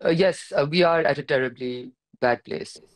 yes, we are at a terribly bad place.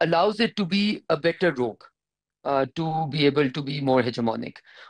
allows it to be a better rogue, to be able to be more hegemonic.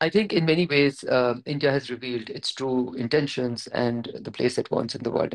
I think in many ways India has revealed its true intentions and the place it wants in the world.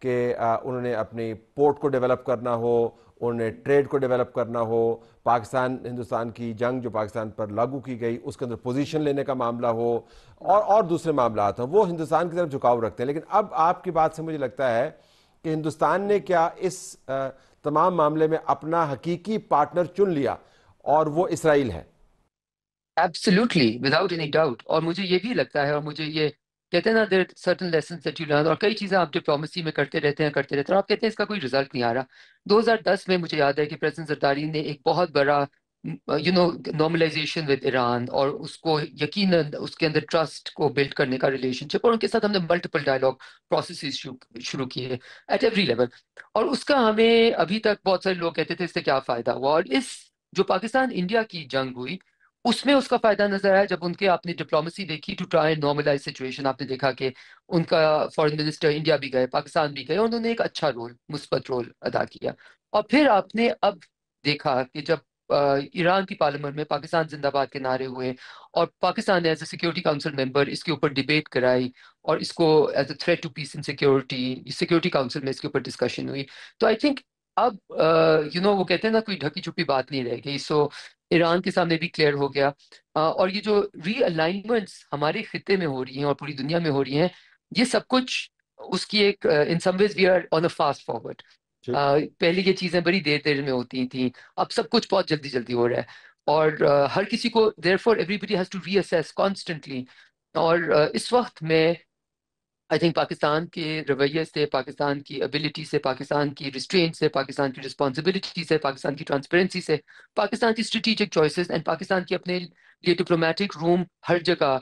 کہ انہوں نے اپنی port کو develop کرنا ہو، انہوں نے trade کو develop کرنا ہو، پاکستان ہندوستان کی جنگ جو پاکستان پر لاگو کی گئی اس کے اندر پوزیشن لینے کا معاملہ ہو، اور دوسرے معاملات ہوں، وہ ہندوستان کی طرف جھکاؤ رکھتے ہیں. لیکن اب آپ کی بات سے مجھے لگتا ہے کہ ہندوستان نے کیا اس تمام معاملے میں اپنا حقیقی پارٹنر چن لیا، اور وہ اسرائیل ہے. Absolutely, without any doubt. اور مجھے یہ بھی لگتا ہے، اور مجھے یہ کہتے ہیں نا there are certain lessons that you learn، اور کئی چیزیں آپ ڈپلومیسی میں کرتے رہتے ہیں اور آپ کہتے ہیں اس کا کوئی رزلٹ نہیں آ رہا. 2010 میں مجھے یاد ہے کہ پریزیڈنٹ زرداری نے ایک بہت بڑا نارملائزیشن ود ایران، اور اس کو یقیناً اس کے اندر ٹرسٹ کو بلڈ کرنے کا ریلیشن شپ، اور ان کے ساتھ ہم نے ملٹیپل ڈائلاگ پروسیسز شروع کیے ایٹ ایوری لیول. اور اس کا ہمیں ابھی تک بہت سارے لوگ کہتے تھے اس سے کیا فائدہ ہوا، اور اس جو پاکستان انڈیا کی جنگ ہوئی اس میں اس کا فائدہ نظر آیا جب ان کے آپ نے ڈپلومیسی دیکھی to try and normalise situation. آپ نے دیکھا کہ ان کا فارن منسٹر انڈیا بھی گئے، پاکستان بھی گئے، اور انہوں نے ایک اچھا رول، مثبت رول ادا کیا. اور پھر آپ نے اب دیکھا کہ جب ایران کی پارلیمنٹ میں پاکستان زندہ باد کے نعرے ہوئے، اور پاکستان نے as a security council member اس کے اوپر ڈیبیٹ کرائی، اور اس کو as a threat to peace and security council میں اس کے اوپر ڈسکشن ہوئی. تو آئی تھنک اب وہ کہتے ہیں نا کوئی ڈھکی چھپی بات نہیں رہ گئی. سو ایران کے سامنے بھی کلیئر ہو گیا. اور یہ جو ری الائنمنٹس ہمارے خطے میں ہو رہی ہیں اور پوری دنیا میں ہو رہی ہیں، یہ سب کچھ اس کی ایک in some ways we are on a fast forward. پہلے یہ چیزیں بڑی دیر دیر میں ہوتی تھیں، اب سب کچھ بہت جلدی جلدی ہو رہا ہے، اور ہر کسی کو therefore everybody has to reassess constantly. اور اس وقت میں آئی تھنک پاکستان کے رویے سے، پاکستان کی ابیلٹی سے، پاکستان کی ریسٹرینٹ سے، پاکستان کی رسپانسبلٹی سے، پاکستان کی ٹرانسپیرنسی سے، پاکستان کی اسٹریٹجک چوائسز اینڈ پاکستان کی اپنے لیے ڈپلومیٹک روم ہر جگہ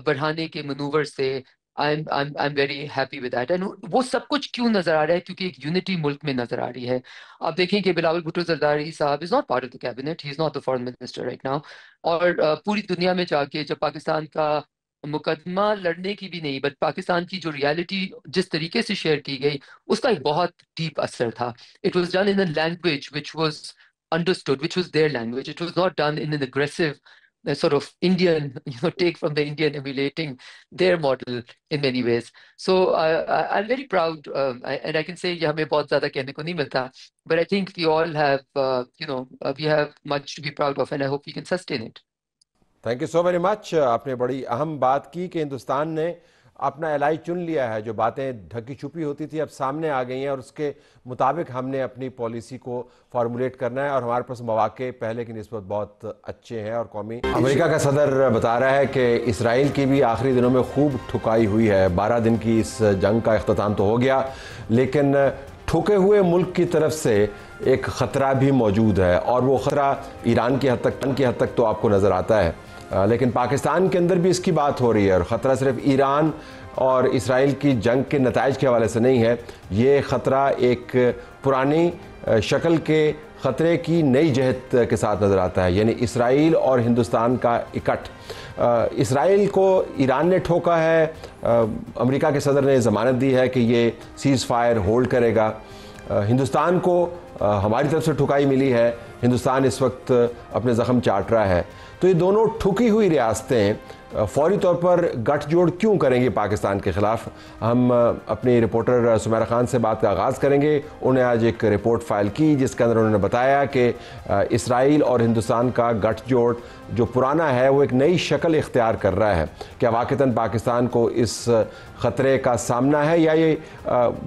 بڑھانے کے منور سے I'm very happy with that. And وہ سب کچھ کیوں نظر آ رہا ہے؟ کیونکہ ایک یونٹی ملک میں نظر آ رہی ہے. آپ دیکھیں کہ بلاول بھٹو زرداری صاحب is not part of the cabinet, he is not the foreign minister right now. اور پوری دنیا میں جا کے جب پاکستان کا مقدمہ لڑنے کی بھی نہیں، بٹ پاکستان کی جو ریالٹی جس طریقے سے شیئر کی گئی اس کا ایک بہت ڈیپ اثر تھا. It was done in a language which was understood, which was their language. It was not done in an aggressive sort of Indian, take from the Indian, emulating their model in many ways. So I'm very proud, and I can say یہ ہمیں بہت زیادہ کہنے کو نہیں ملتا, but I think we all have, we have much to be proud of, and I hope we can sustain it. Thank you so very much. آپ نے بڑی اہم بات کی کہ ہندوستان نے اپنا الائی چن لیا ہے. جو باتیں ڈھکی چھپی ہوتی تھی اب سامنے آ گئی ہیں، اور اس کے مطابق ہم نے اپنی پالیسی کو فارمولیٹ کرنا ہے، اور ہمارے پاس مواقع پہلے کی نسبت بہت اچھے ہیں. اور قومی امریکہ کا صدر بتا رہا ہے کہ اسرائیل کی بھی آخری دنوں میں خوب ٹھکائی ہوئی ہے. 12 دن کی اس جنگ کا اختتام تو ہو گیا، لیکن ٹھوکے ہوئے ملک کی طرف سے ایک خطرہ بھی موجود ہے، اور وہ خطرہ ایران کی حد تک تو آپ کو نظر آتا ہے، لیکن پاکستان کے اندر بھی اس کی بات ہو رہی ہے. اور خطرہ صرف ایران اور اسرائیل کی جنگ کے نتائج کے حوالے سے نہیں ہے، یہ خطرہ ایک پرانی شکل کے خطرے کی نئی جہت کے ساتھ نظر آتا ہے، یعنی اسرائیل اور ہندوستان کا اکٹھ. اسرائیل کو ایران نے ٹھوکا ہے، امریکہ کے صدر نے ضمانت دی ہے کہ یہ سیز فائر ہولڈ کرے گا. ہندوستان کو ہماری طرف سے ٹھکائی ملی ہے، ہندوستان اس وقت اپنے زخم چاٹ رہا ہے. تو یہ دونوں ٹھکی ہوئی ریاستیں فوری طور پر گٹھ جوڑ کیوں کریں گی پاکستان کے خلاف؟ ہم اپنی رپورٹر سمیرہ خان سے بات کا آغاز کریں گے. انہوں نے آج ایک رپورٹ فائل کی جس کے اندر انہوں نے بتایا کہ اسرائیل اور ہندوستان کا گٹھ جوڑ جو پرانا ہے وہ ایک نئی شکل اختیار کر رہا ہے. کیا واقعتاً پاکستان کو اس خطرے کا سامنا ہے، یا یہ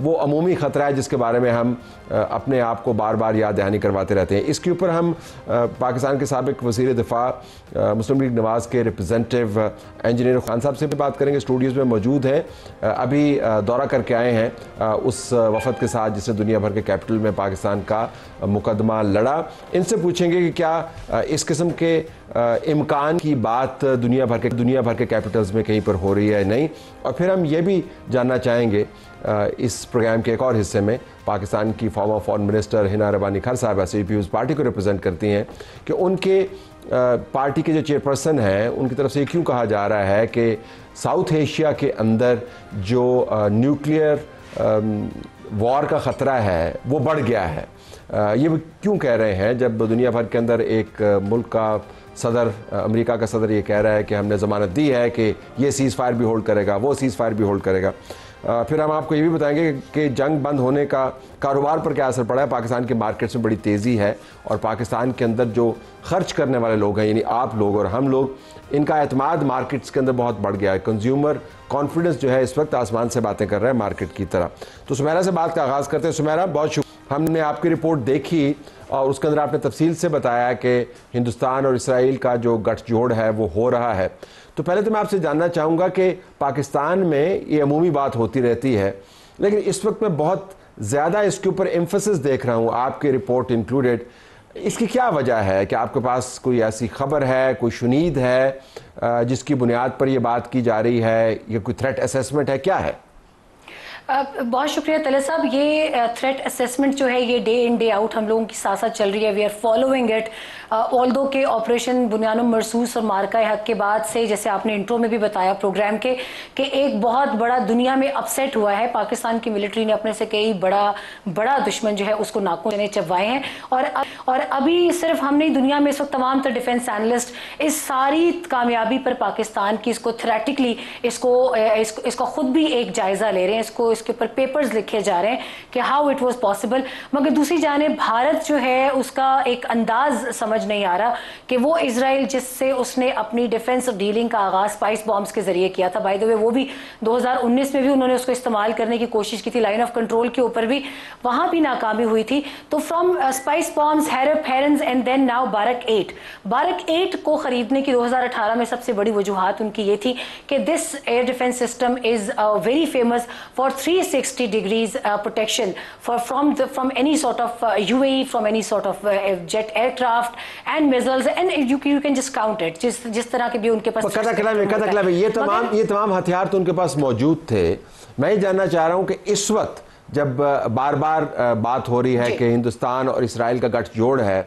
وہ عمومی خطرہ ہے جس کے بارے میں ہم اپنے آپ کو بار بار یاد دہانی کرواتے رہتے ہیں؟ اس کے اوپر ہم پاکستان کے سابق وزیر دفاع مسلم لیگ نواز کے ریپرزینٹیو انجینئر خان صاحب سے بھی بات کریں گے. اسٹوڈیوز میں موجود ہیں، ابھی دورہ کر کے آئے ہیں اس وفد کے ساتھ جس نے دنیا بھر کے کیپٹل میں پاکستان کا مقدمہ لڑا. ان سے پوچھیں گے کہ کیا اس قسم کے امکان کی بات دنیا بھر کے کیپٹلز میں کہیں پر ہو رہی ہے نہیں. اور پھر ہم یہ بھی جاننا چاہیں گے اس پروگرام کے ایک اور حصے میں، پاکستان کی فارمر فارن منسٹر ہنا ربانی کھر صاحبہ سے پیپلز پارٹی کو ریپرزینٹ کرتی ہیں، کہ ان کے پارٹی کے جو چیئرپرسن ہیں ان کی طرف سے کیوں کہا جا رہا ہے کہ ساؤتھ ایشیا کے اندر جو نیوکلیئر وار کا خطرہ ہے وہ بڑھ گیا ہے. یہ کیوں کہہ رہے ہیں جب دنیا بھر کے اندر ایک ملک کا صدر، امریکہ کا صدر یہ کہہ رہا ہے کہ ہم نے ضمانت دی ہے کہ یہ سیز فائر بھی ہولڈ کرے گا، وہ سیز فائر بھی ہولڈ کرے گا. پھر ہم آپ کو یہ بھی بتائیں گے کہ جنگ بند ہونے کا کاروبار پر کیا اثر پڑا ہے. پاکستان کے مارکیٹس میں بڑی تیزی ہے اور پاکستان کے اندر جو خرچ کرنے والے لوگ ہیں یعنی آپ لوگ اور ہم لوگ, ان کا اعتماد مارکیٹس کے اندر بہت بڑھ گیا ہے. کنزیومر کانفیڈنس جو ہے اس وقت آسمان سے باتیں کر رہا ہے مارکیٹ کی طرح. تو سمیرہ سے بات کا آغاز کرتے ہیں. سمیرہ, بہت شکریہ. ہم نے آپ کی رپورٹ دیکھی اور اس کے اندر آپ نے تفصیل سے بتایا کہ ہندوستان اور اسرائیل کا جو گٹھ جوڑ ہے وہ ہو رہا ہے. تو پہلے تو میں آپ سے جاننا چاہوں گا کہ پاکستان میں یہ عمومی بات ہوتی رہتی ہے, لیکن اس وقت میں بہت زیادہ اس کے اوپر ایمفسس دیکھ رہا ہوں, آپ کی رپورٹ انکلوڈیڈ. اس کی کیا وجہ ہے کہ آپ کے پاس کوئی ایسی خبر ہے, کوئی شنید ہے جس کی بنیاد پر یہ بات کی جا رہی ہے, یا کوئی تھریٹ اسیسمنٹ ہے, کیا ہے؟ بہت شکریہ طلعت صاحب. یہ تھریٹ اسیسمنٹ جو ہے یہ ڈے ان ڈے آؤٹ ہم لوگوں کی ساتھ ساتھ چل رہی ہے. We are following it. Although کہ آپریشن بنیان مرصوص اور مارکہ حق کے بعد سے, جیسے آپ نے انٹرو میں بھی بتایا پروگرام کے, کہ ایک بہت بڑا دنیا میں اپسیٹ ہوا ہے. پاکستان کی ملٹری نے اپنے سے کئی بڑا دشمن جو ہے اس کو ناکوں نے چبوائے ہیں. اور ابھی صرف ہم نہیں, دنیا میں اس وقت تمام تر ڈیفنس اینالسٹ اس ساری کامیابی پر پاکستان کی اس کو تھریٹکلی اس کا خود بھی ایک جائزہ لے رہے ہیں. اس کے اوپر پیپرز لکھے جا رہے ہیں کہ ہاؤ اٹ واز پاسبل. مگر دوسری جانب بھارت جو ہے اس کا ایک انداز سمجھ نہیں آ رہا کہ وہ اسرائیل جس سے اس نے اپنی ڈیفنس ڈیلنگ کا آغاز اسپائس بامبس کے ذریعے کیا تھا, بائی دا وے وہ بھی 2019 میں بھی انہوں نے اس کو استعمال کرنے کی کوشش کی تھی, لائن آف کنٹرول کے اوپر بھی, وہاں بھی ناکامی ہوئی تھی. تو from Spice bombs, Harop Herons and then now Barak 8 کو خریدنے کی 2018 میں سب سے بڑی وجوہات ان کی یہ تھی کہ this air defence system is very famous for 360 degrees protection from any sort of UAE, from any sort of jet aircraft and missiles, and you can just count it جس طرح کے بھی ان کے پاس یہ تمام ہتھیار تو ان کے پاس موجود تھے. میں یہ جاننا چاہ رہا ہوں کہ اس وقت جب بار بار بات ہو رہی ہے کہ ہندوستان اور اسرائیل کا گٹھ جوڑ ہے,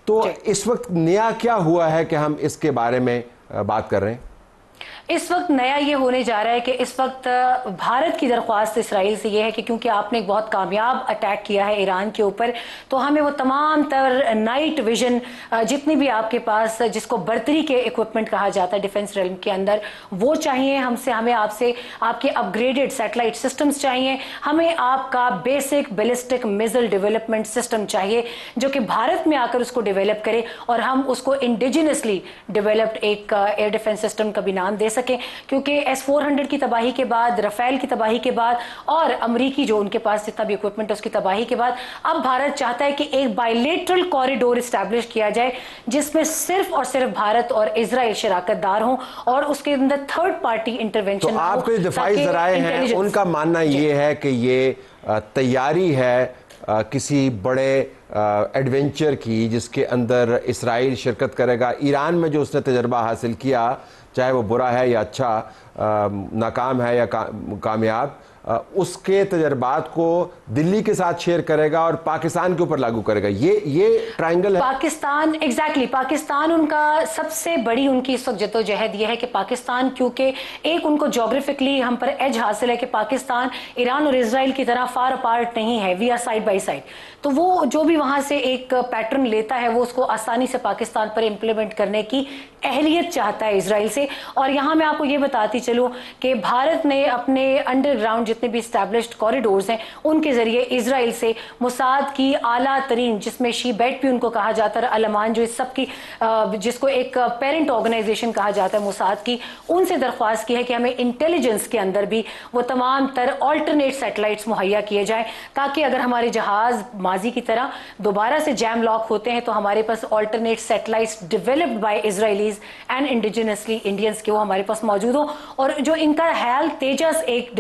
تو اس وقت نیا کیا ہوا ہے کہ ہم اس کے بارے میں بات کر رہے ہیں؟ اس وقت نیا یہ ہونے جا رہا ہے کہ اس وقت بھارت کی درخواست اسرائیل سے یہ ہے کہ کیونکہ آپ نے ایک بہت کامیاب اٹیک کیا ہے ایران کے اوپر, تو ہمیں وہ تمام تر نائٹ ویژن جتنی بھی آپ کے پاس جس کو برتری کے ایکوپمنٹ کہا جاتا ہے ڈیفنس ریلم کے اندر, وہ چاہیے ہمیں آپ سے آپ کے اپ گریڈڈ سیٹلائٹ سسٹمز چاہیے, ہمیں آپ کا بیسک بیلسٹک میزل ڈیولپمنٹ سسٹم چاہیے جو کہ بھارت میں آ کر اس کو ڈیولپ کرے اور ہم اس کو انڈیجنسلی ڈیولپڈ ایک ایئر ڈیفنس سسٹم کا بھی نام دے سکیں. کیونکہ S-400 کی تباہی کے بعد, رفیل کی تباہی کے بعد اور امریکی جو ان کے پاس جتنا بھی ایکوپمنٹ ہے اس کی تباہی کے بعد, اب بھارت چاہتا ہے کہ ایک بائیلیٹرل کوریڈور اسٹیبلش کیا جائے جس میں صرف اور صرف بھارت اور اسرائیل شراکت دار ہوں اور اس کے اندر تھرڈ پارٹی انٹرونشن. تو آپ کے دفاعی ذرائع ہیں ان کا ماننا یہ ہے کہ یہ تیاری ہے کسی بڑے ایڈونچر کی جس کے اندر اسرائیل شرکت کرے گا. ایران میں جو اس نے تجربہ حاصل کیا, چاہے وہ برا ہے یا اچھا, ناکام ہے یا کامیاب, اس کے تجربات کو دلی کے ساتھ شیئر کرے گا اور پاکستان کے اوپر لاگو کرے گا. یہ ٹرائنگل ہے. پاکستان ان کا سب سے بڑی ان کی اس وقت جدوجہد یہ ہے کہ پاکستان, کیونکہ ایک ان کو جغرافکلی ہم پر ایج حاصل ہے کہ پاکستان ایران اور اسرائیل کی طرح فار اپارٹ نہیں ہے, we are side by side. تو وہ جو بھی وہاں سے ایک پیٹرن لیتا ہے وہ اس کو آسانی سے پاکستان پر امپلیمنٹ کرنے کی اہلیت چاہتا ہے اسرائیل سے. اور یہاں میں آپ کو یہ بتاتی چلوں کہ بھارت نے اپنے انڈر گراؤنڈ جتنے بھی اسٹیبلشڈ کوریڈورز ہیں ان کے ذریعے اسرائیل سے موساد کی اعلیٰ ترین, جس میں شی بیٹ بھی ان کو کہا جاتا ہے, علمان جو اس سب کی جس کو ایک پیرنٹ آرگنائزیشن کہا جاتا ہے موساد کی, ان سے درخواست کی ہے کہ ہمیں انٹیلیجنس کے اندر بھی وہ تمام تر آلٹرنیٹ سیٹلائٹس مہیا کیے جائیں تاکہ اگر ہمارے جہاز ماضی کی طرح دوبارہ سے جیم لاک ہوتے ہیں تو ہمارے پاس alternate satellites developed by Israelis and indigenously Indians کے وہ ہمارے پاس موجود ہوں. اور جو ان کا حیال تیجس ایک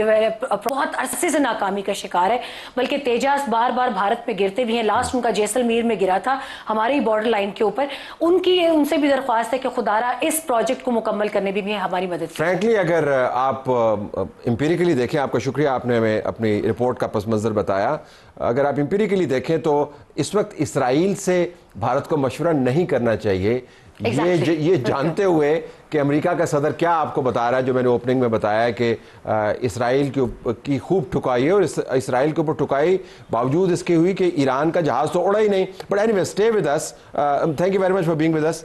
بہت عرصے سے ناکامی کا شکار ہے, بلکہ تیجس بار بار بھارت میں گرتے بھی ہیں. لاسٹ ان کا جیسلمیر میں گرا تھا ہماری بارڈر لائن کے اوپر. ان سے بھی درخواست ہے کہ خدارہ اس پروجیکٹ کو مکمل کرنے بھی ہماری مدد کی. فرینکلی اگر آپ امپیریکلی دیکھیں, آپ کا شکریہ, آپ نے ہمیں اپنی رپورٹ کا پس منظر بتایا. اگر آپ امپیریکلی دیکھیں تو اس وقت اسرائیل سے بھارت کو مشورہ نہیں کرنا چاہیے, یہ جانتے ہوئے کہ امریکہ کا صدر کیا آپ کو بتا رہا ہے, جو میں نے اوپننگ میں بتایا ہے کہ اسرائیل کی خوب ٹھکائی ہے اور اسرائیل کے اوپر ٹھکائی باوجود اس کے ہوئی کہ ایران کا جہاز تو اڑا ہی نہیں. But anyway, stay with us. Thank you very much for being with us.